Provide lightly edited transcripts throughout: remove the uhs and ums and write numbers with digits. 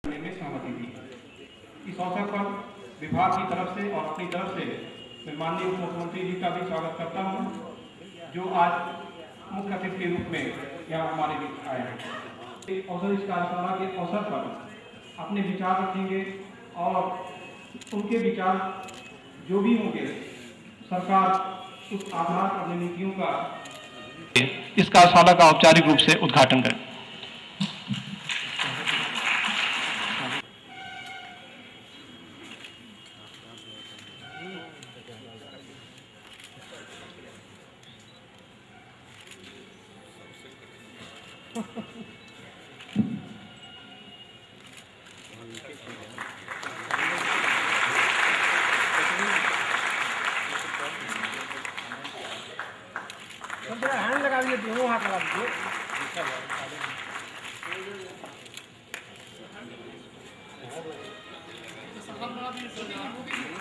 में सहमति दी। इस अवसर पर विभाग की तरफ से और अपनी तरफ से मैं माननीय उप मुख्यमंत्री जी का भी स्वागत करता हूं, जो आज मुख्य अतिथि के रूप में यहाँ हमारे बीच आए हैं। इस कार्यशाला के अवसर पर अपने विचार रखेंगे और उनके विचार जो भी होंगे सरकार उस आधार पर अपनी नीतियों का इस कार्यशाला का औपचारिक रूप से उद्घाटन करें। हैंड लगा दीजिए, दोनों हाथ लगा दीजिए।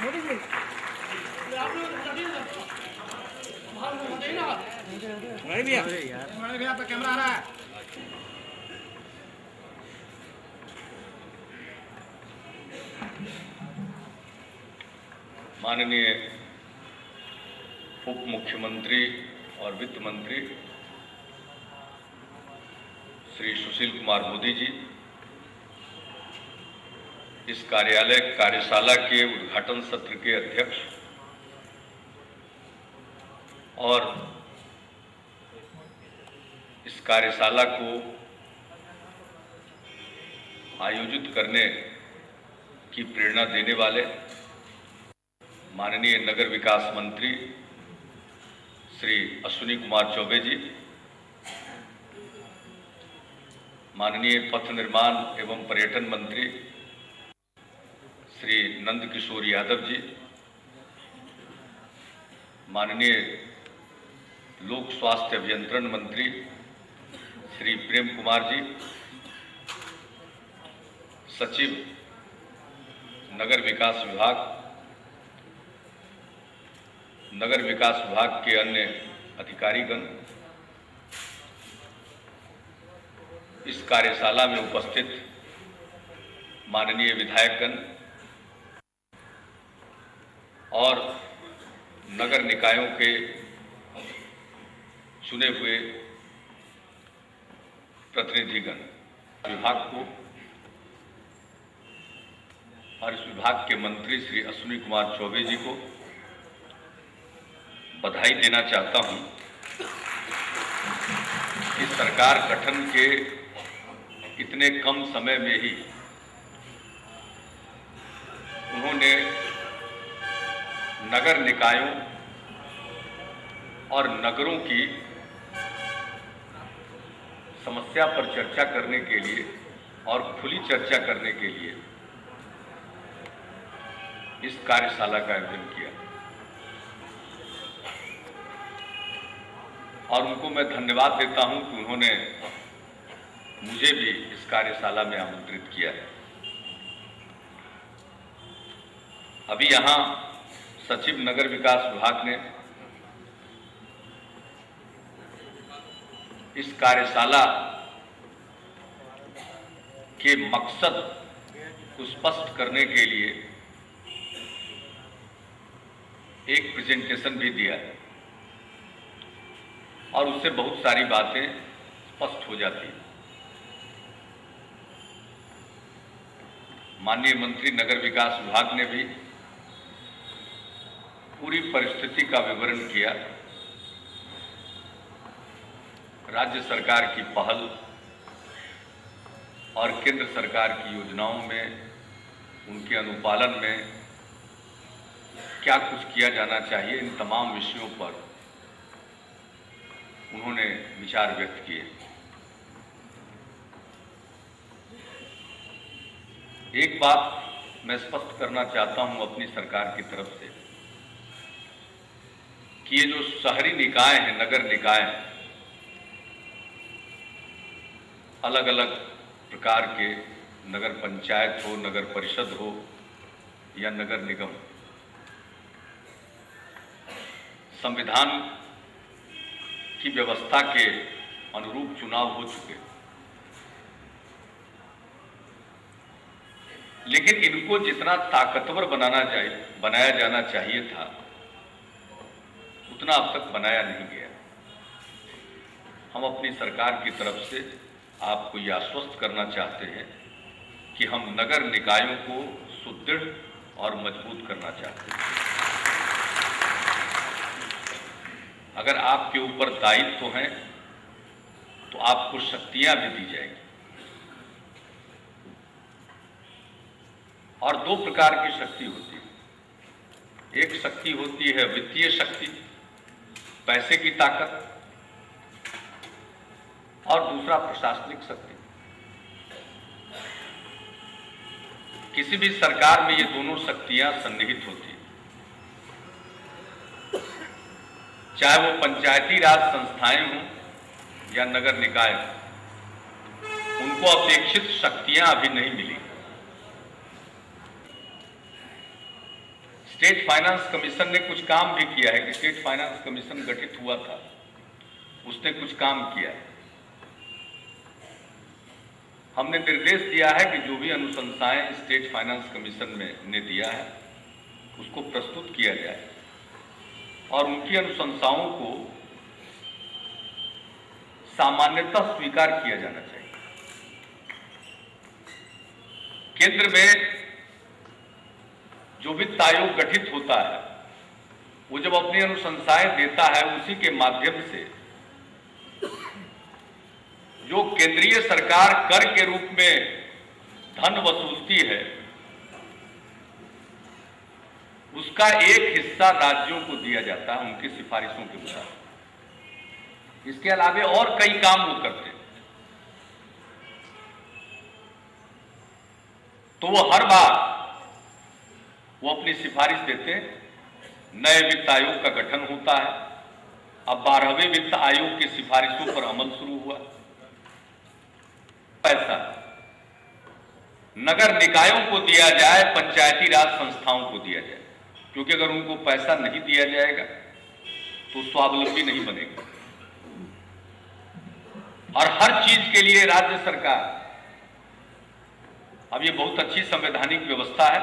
मोदी जी भैया पे कैमरा आ रहा है। माननीय उप मुख्यमंत्री और वित्त मंत्री श्री सुशील कुमार मोदी जी इस कार्यशाला के उद्घाटन सत्र के अध्यक्ष और इस कार्यशाला को आयोजित करने की प्रेरणा देने वाले माननीय नगर विकास मंत्री श्री अश्विनी कुमार चौबे जी, माननीय पथ निर्माण एवं पर्यटन मंत्री श्री नंद किशोर यादव जी, माननीय लोक स्वास्थ्य अभियंत्रण मंत्री श्री प्रेम कुमार जी, सचिव नगर विकास विभाग के अन्य अधिकारीगण, इस कार्यशाला में उपस्थित माननीय विधायकगण और नगर निकायों के चुने हुए प्रतिनिधिगण, विभाग को और इस विभाग के मंत्री श्री अश्विनी कुमार चौबे जी को बधाई देना चाहता हूं कि सरकार गठन के इतने कम समय में ही उन्होंने नगर निकायों और नगरों की समस्या पर चर्चा करने के लिए और खुली चर्चा करने के लिए इस कार्यशाला का आयोजन किया और उनको मैं धन्यवाद देता हूं कि उन्होंने मुझे भी इस कार्यशाला में आमंत्रित किया है। अभी यहां सचिव नगर विकास विभाग ने इस कार्यशाला के मकसद को स्पष्ट करने के लिए एक प्रेजेंटेशन भी दिया है और उससे बहुत सारी बातें स्पष्ट हो जाती हैं। माननीय मंत्री नगर विकास विभाग ने भी पूरी परिस्थिति का विवरण किया, राज्य सरकार की पहल और केंद्र सरकार की योजनाओं में उनके अनुपालन में क्या कुछ किया जाना चाहिए, इन तमाम विषयों पर उन्होंने विचार व्यक्त किए। एक बात मैं स्पष्ट करना चाहता हूं अपनी सरकार की तरफ से कि ये जो शहरी निकाय हैं, नगर निकाय हैं, अलग अलग प्रकार के नगर पंचायत हो, नगर परिषद हो या नगर निगम, संविधान की व्यवस्था के अनुरूप चुनाव हो चुके लेकिन इनको जितना ताकतवर बनाया जाना चाहिए था, उतना अब तक बनाया नहीं गया। हम अपनी सरकार की तरफ से आपको यह आश्वस्त करना चाहते हैं कि हम नगर निकायों को सुदृढ़ और मजबूत करना चाहते हैं। अगर आपके ऊपर दायित्व हैं तो आपको शक्तियां भी दी जाएगी। और दो प्रकार की शक्ति होती है। एक शक्ति होती है वित्तीय शक्ति, पैसे की ताकत, और दूसरा प्रशासनिक शक्ति। किसी भी सरकार में ये दोनों शक्तियां सन्निहित होती हैं। चाहे वो पंचायती राज संस्थाएं हों या नगर निकाय, उनको अपेक्षित शक्तियां अभी नहीं मिली। स्टेट फाइनेंस कमीशन ने कुछ काम भी किया है कि स्टेट फाइनेंस कमीशन गठित हुआ था, उसने कुछ काम किया है। हमने निर्देश दिया है कि जो भी अनुशंसाएं स्टेट फाइनेंस कमीशन ने दिया है उसको प्रस्तुत किया जाए और उनकी अनुशंसाओं को सामान्यतः स्वीकार किया जाना चाहिए। केंद्र में जो वित्त आयोग गठित होता है वो जब अपनी अनुशंसाएं देता है, उसी के माध्यम से जो केंद्रीय सरकार कर के रूप में धन वसूलती है उसका एक हिस्सा राज्यों को दिया जाता है उनकी सिफारिशों के मुताबिक। इसके अलावा और कई काम वो करते हैं। तो वो हर बार वो अपनी सिफारिश देते हैं। नए वित्त आयोग का गठन होता है। अब 12वें वित्त आयोग की सिफारिशों पर अमल शुरू हुआ। पैसा नगर निकायों को दिया जाए, पंचायती राज संस्थाओं को दिया जाए, क्योंकि अगर उनको पैसा नहीं दिया जाएगा तो स्वावलंबी नहीं बनेगा। और हर चीज के लिए राज्य सरकार, अब ये बहुत अच्छी संवैधानिक व्यवस्था है,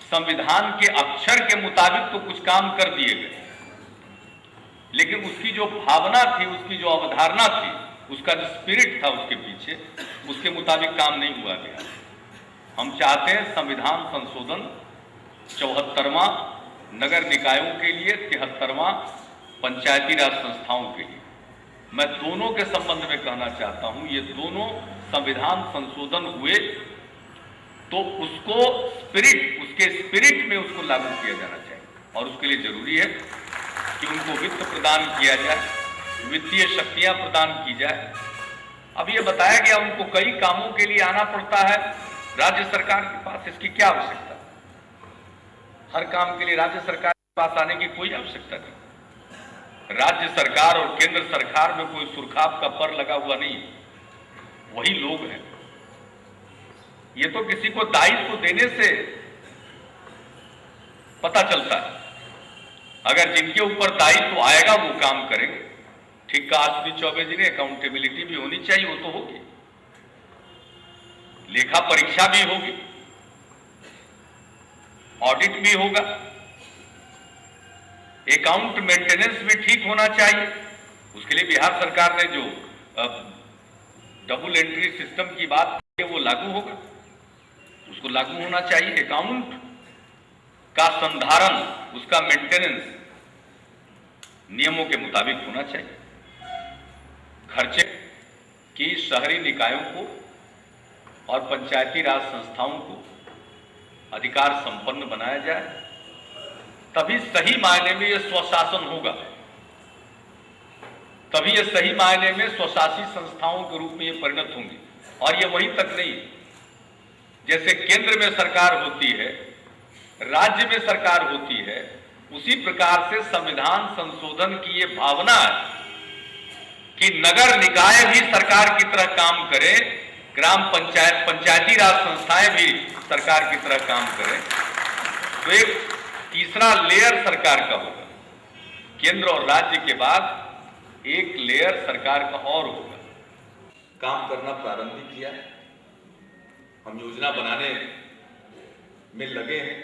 संविधान के अक्षर के मुताबिक तो कुछ काम कर दिए गए, लेकिन उसकी जो भावना थी, उसकी जो अवधारणा थी, उसका जो स्पिरिट था उसके पीछे, उसके मुताबिक काम नहीं हुआ गया। हम चाहते हैं संविधान संशोधन 74वां नगर निकायों के लिए, 73वां पंचायती राज संस्थाओं के लिए। मैं दोनों के संबंध में कहना चाहता हूं, ये दोनों संविधान संशोधन हुए तो उसको उसके स्पिरिट में उसको लागू किया जाना चाहिए। और उसके लिए जरूरी है कि उनको वित्त प्रदान किया जाए, वित्तीय शक्तियां प्रदान की जाए। अब ये बताया गया उनको कई कामों के लिए आना पड़ता है राज्य सरकार के पास। इसकी क्या आवश्यकता? हर काम के लिए राज्य सरकार के पास आने की कोई आवश्यकता नहीं। राज्य सरकार और केंद्र सरकार में कोई सुरखाब का पर लगा हुआ नहीं, वही लोग हैं। ये तो किसी को दायित्व देने से पता चलता है। अगर जिनके ऊपर दायित्व आएगा वो काम करेंगे। ठीक कहा अश्विनी चौबे जी ने, अकाउंटेबिलिटी भी होनी चाहिए, वो तो होगी। लेखा परीक्षा भी होगी, ऑडिट भी होगा, अकाउंट मेंटेनेंस भी ठीक होना चाहिए। उसके लिए बिहार सरकार ने जो डबल एंट्री सिस्टम की बात की है वो लागू होगा, उसको लागू होना चाहिए। अकाउंट का संधारण, उसका मेंटेनेंस नियमों के मुताबिक होना चाहिए। खर्चे की शहरी निकायों को और पंचायती राज संस्थाओं को अधिकार संपन्न बनाया जाए, तभी सही मायने में यह स्वशासन होगा। तभी ये सही मायने में स्वशासी संस्थाओं के रूप में ये परिणत होंगी। और ये वहीं तक नहीं, जैसे केंद्र में सरकार होती है, राज्य में सरकार होती है, उसी प्रकार से संविधान संशोधन की ये भावना है कि नगर निकाय भी सरकार की तरह काम करें, ग्राम पंचायत, पंचायती राज संस्थाएं भी सरकार की तरह काम करें। तो एक तीसरा लेयर सरकार का होगा। केंद्र और राज्य के बाद एक लेयर सरकार का और होगा। काम करना प्रारंभ किया, हम योजना बनाने में लगे हैं,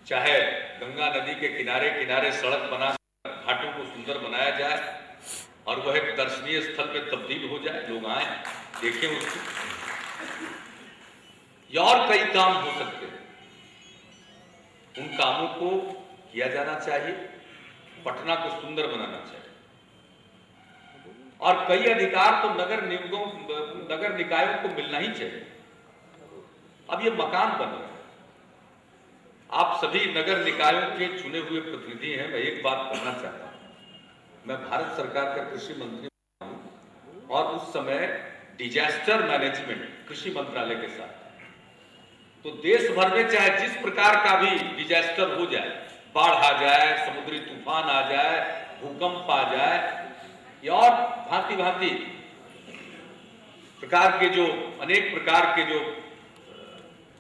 चाहे गंगा नदी के किनारे किनारे सड़क बनाकर घाटों को सुंदर बनाया जाए और वह एक दर्शनीय स्थल में तब्दील हो जाए, लोग आए देखें उसको, या और कई काम हो सकते हैं, उन कामों को किया जाना चाहिए। पटना को सुंदर बनाना चाहिए और कई अधिकार तो नगर निकायों को मिलना ही चाहिए। अब ये मकान बन रहे हैं, आप सभी नगर निकायों के चुने हुए प्रतिनिधि हैं। मैं एक बात कहना चाहता हूं, मैं भारत सरकार का कृषि मंत्री हूं और उस समय डिजास्टर मैनेजमेंट कृषि मंत्रालय के साथ, तो देश भर में चाहे जिस प्रकार का भी डिजास्टर हो जाए, बाढ़ आ जाए, समुद्री तूफान आ जाए, भूकंप आ जाए या और भांति भांति प्रकार के जो अनेक प्रकार के जो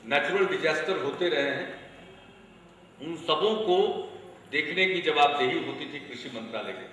नेचुरल डिजास्टर होते रहे हैं, उन सबों को देखने की जवाबदेही होती थी कृषि मंत्रालय के पास।